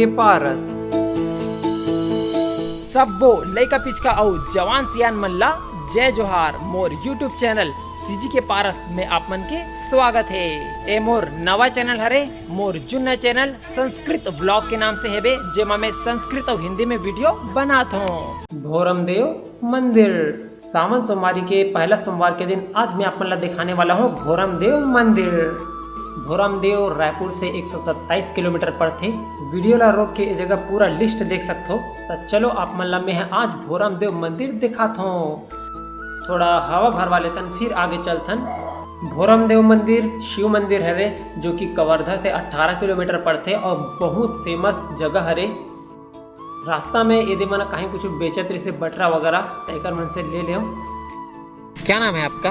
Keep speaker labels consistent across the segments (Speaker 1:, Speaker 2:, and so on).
Speaker 1: के पारस
Speaker 2: सबो लइका पिचका और जवान सियान मन ला जय जोहार। मोर यूट्यूब चैनल सीजी के पारस में आप मन के स्वागत है। ए मोर नवा चैनल हरे। मोर जुन्ना चैनल संस्कृत व्लॉग के नाम से हेबे, जेमा मैं संस्कृत और हिंदी में वीडियो बनाता हूँ।
Speaker 1: भोरमदेव मंदिर सावन सोमवारी के पहला सोमवार के दिन आज मैं आप मन ला दिखाने वाला हूँ भोरमदेव मंदिर। भोरमदेव रायपुर से 127 किलोमीटर पर थे। वीडियो ला रोक के जगह पूरा लिस्ट देख सकते हो। तो चलो आप मन ला मैं आज भोरमदेव मंदिर दिखाता हूँ। थोड़ा हवा भरवा लेतन फिर आगे चलतन। भोरमदेव मंदिर शिव मंदिर हरे जो कि कवर्धा से 18 किलोमीटर पर थे और बहुत फेमस जगह हरे। रास्ता में यदि मन कहीं कुछ बेचत रही से बटरा वगैरह तैकर मन से ले ले।
Speaker 2: क्या नाम है आपका?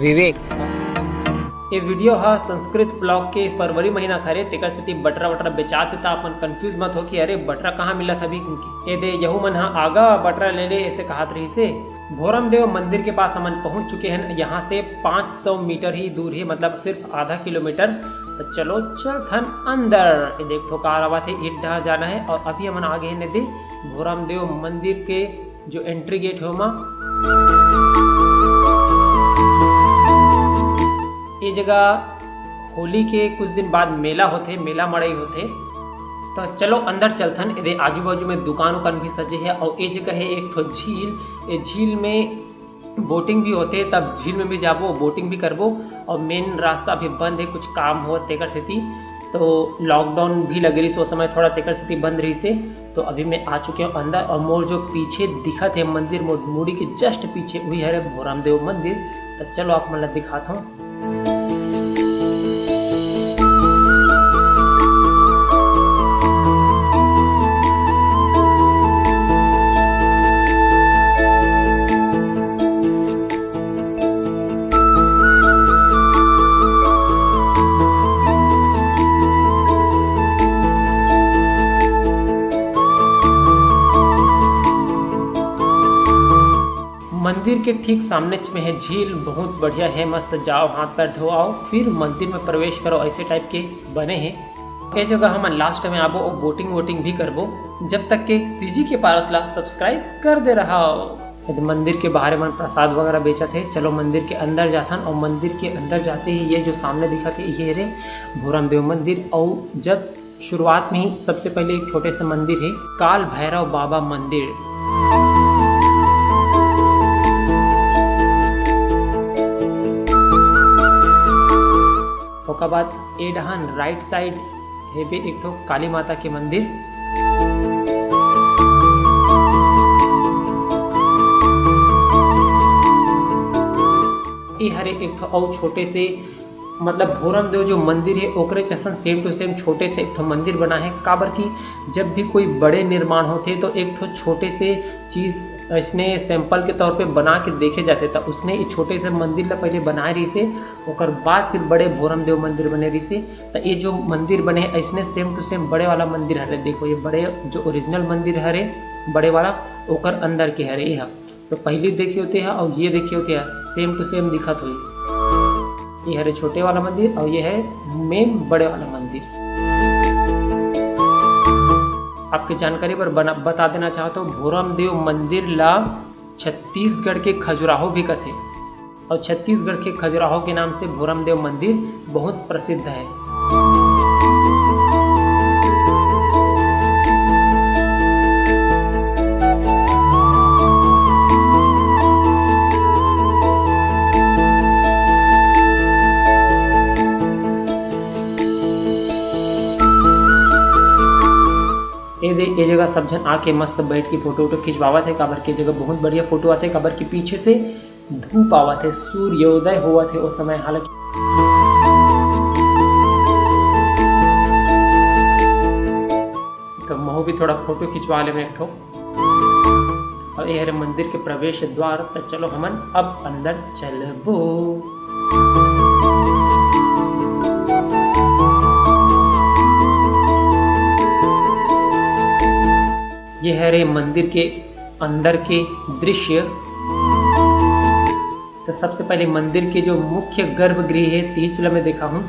Speaker 1: विवेक। ये वीडियो है संस्कृत ब्लॉग के फरवरी महीना खरे तेकर स्थिति बटरा वटरा बेचात था। अपन कंफ्यूज मत हो कि अरे बटरा कहाँ मिला था अभी ये दे यहू मन आगा बटरा ले ले ऐसे कहत रही से। भोरमदेव मंदिर के पास हम पहुंच चुके हैं। यहाँ से 500 मीटर ही दूर है, मतलब सिर्फ आधा किलोमीटर। तो चलो चलथन अंदर। ये देख ठोकार आवा थे ईट डहा जाना है और अभी हम आगे है दे भोरमदेव मंदिर के जो एंट्री गेट है वहाँ। ये जगह होली के कुछ दिन बाद मेला होते, मेला मड़ई होते। तो चलो अंदर चलथन। ये आजू बाजू में दुकान उकान भी सजे है और ये जगह है एक ठो झील। ये झील में बोटिंग भी होते, तब झील में भी जाबो बोटिंग भी करबो। और मेन रास्ता अभी बंद है, कुछ काम हो तेकर स्थिति। तो लॉकडाउन भी लग रही, सो समय थोड़ा तेकर स्थिति बंद रही से। तो अभी मैं आ चुके हूँ अंदर और मोर जो पीछे दिखत है मंदिर, मोर मूड़ी के जस्ट पीछे वही है भोरमदेव मंदिर। तो चलो आप मतलब दिखाता हूँ। मंदिर के ठीक सामने में है झील, बहुत बढ़िया है, मस्त जाओ हाथ पैर धो आओ फिर मंदिर में प्रवेश करो, ऐसे टाइप के बने हैं। ये जगह हम लास्ट में आबो और बोटिंग वोटिंग भी करबो जब तक के सीजी के पारस ला सब्सक्राइब कर दे रहा हो। मंदिर के बाहर मन प्रसाद वगैरह बेचा थे। चलो मंदिर के अंदर जाथन और मंदिर के अंदर जाते ही ये जो सामने दिखा थे ये रे भोरमदेव मंदिर। और जब शुरुआत में ही सबसे पहले एक छोटे से मंदिर है काल भैरव बाबा मंदिर। उसके बाद ए डहान राइट साइड है भी एक ठो काली माता के मंदिर। ये हरे एक ठो और छोटे से, मतलब भोरमदेव जो मंदिर है ओकरे जैसन सेम टू सेम छोटे से एक ठो मंदिर बना है। काबर की जब भी कोई बड़े निर्माण होते तो एक ठो छोटे से चीज इसने सैंपल के तौर पे बना के देखे जाते था। उसने ये छोटे से मंदिर ला पहले बनाए रही से, ओकर बाद फिर बड़े भोरमदेव मंदिर बने रही से। तो ये जो मंदिर बने इसने सेम टू सेम बड़े वाला मंदिर हरे। देखो ये बड़े जो ओरिजिनल मंदिर हरे बड़े वाला ओकर अंदर के हरे ये। तो पहले देखे होते हैं और ये देखे होते हैं सेम टू सेम दिखत हुई। ये हरे छोटे वाला मंदिर और ये है मेन बड़े वाला मंदिर। आपकी जानकारी पर बता देना चाहता हूँ भोरमदेव मंदिर ला छत्तीसगढ़ के खजुराहो भी कहते और छत्तीसगढ़ के खजुराहो के नाम से भोरमदेव मंदिर बहुत प्रसिद्ध है। ये जगह सब जन आके मस्त बैठ के फोटो वोटो खिंचवावत है। काबर की जगह बहुत बढ़िया फोटो आते। काबर के पीछे से धूप आवत है, सूर्योदय हुआ थे उस समय। हालांकि तो महू भी थोड़ा फोटो खिंचवा ले में एक ठो। और ये हरे मंदिर के प्रवेश द्वार। तो चलो हमन अब अंदर चलबो। ये है रे मंदिर के अंदर के दृश्य। तो सबसे पहले मंदिर के जो मुख्य गर्भगृह है तीचला में देखा हूँ।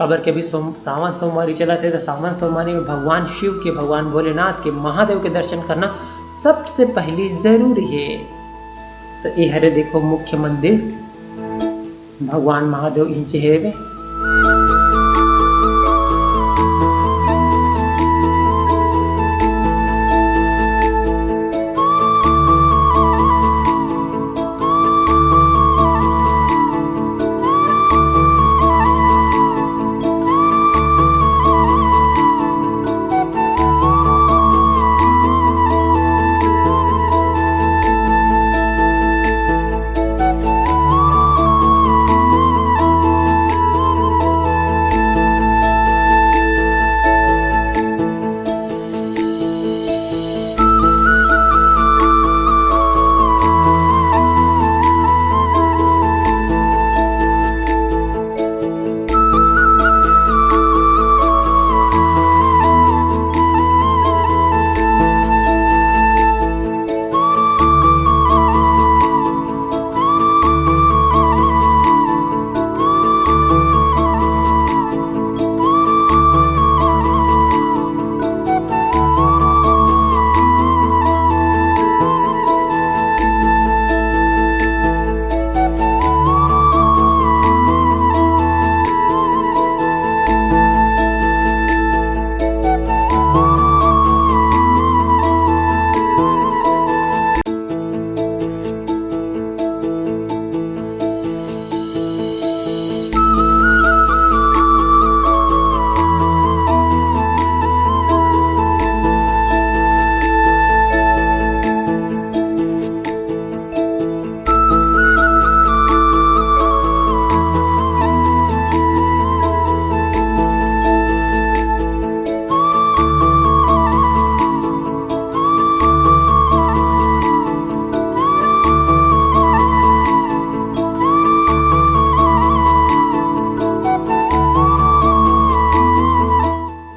Speaker 1: काबर के अभी सावन सोमवारी चला थे, तो सावन सोमवारी में भगवान शिव के, भगवान भोलेनाथ के, महादेव के दर्शन करना सबसे पहले जरूरी है। तो ये हरे देखो मुख्य मंदिर, भगवान महादेव इंचे है।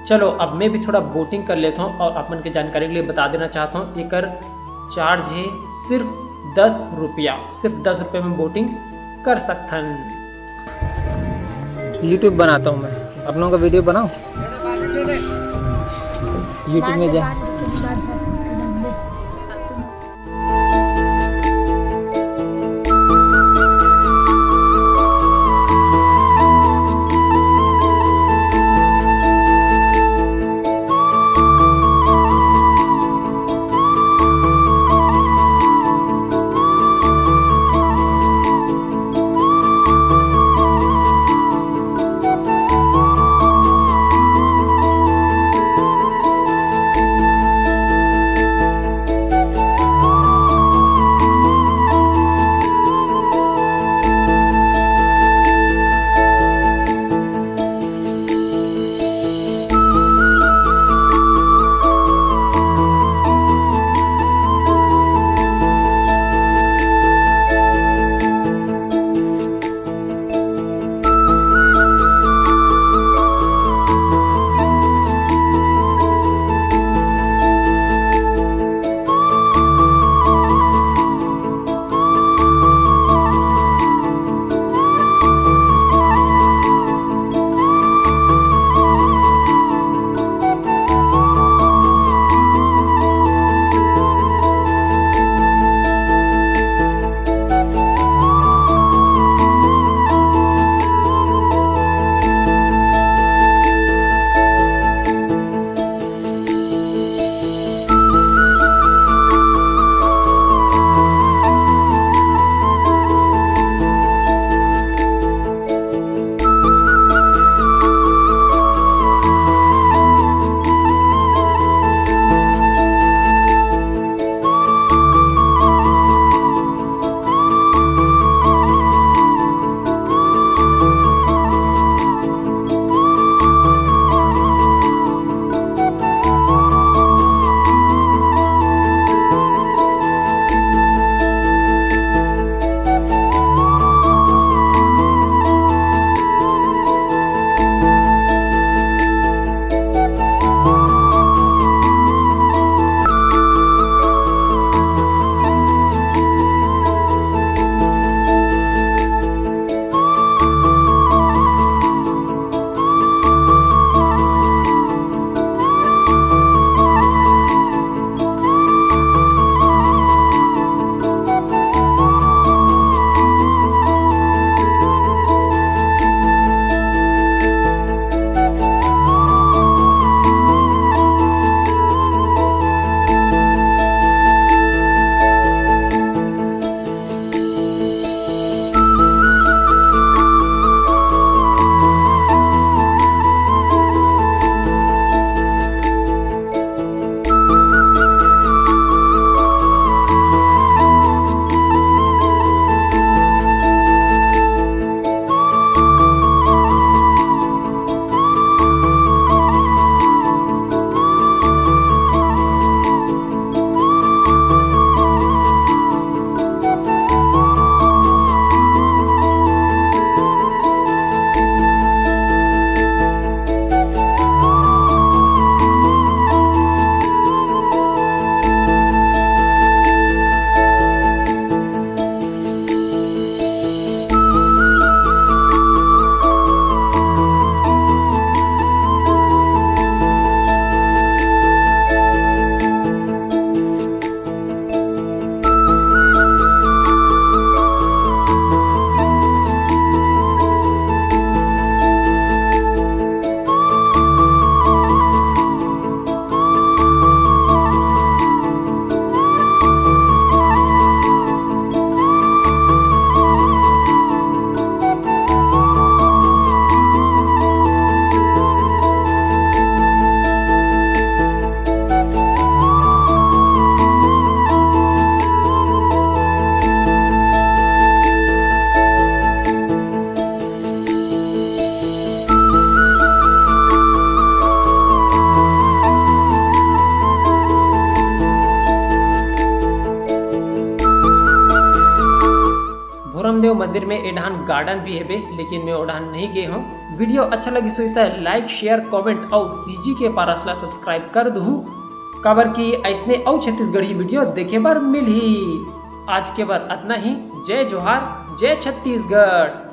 Speaker 1: चलो अब मैं भी थोड़ा बोटिंग कर लेता हूँ और अपन की जानकारी के लिए बता देना चाहता हूँ, एकर चार्ज है सिर्फ 10 रुपया, सिर्फ 10 रुपये में बोटिंग कर सकथन।
Speaker 2: यूट्यूब बनाता हूँ मैं, आप लोगों का वीडियो बनाओ यूट्यूब में जा।
Speaker 1: मंदिर में एडान गार्डन भी है बे, लेकिन मैं ओडान नहीं गए हूँ। वीडियो अच्छा लगी सोचता है लाइक शेयर कमेंट और सीजी के पारस ला सब्सक्राइब कर दूँ काबर की ऐसने और छत्तीसगढ़ी वीडियो देखे बर मिल ही। आज के बार इतना ही। जय जोहार, जय छत्तीसगढ़।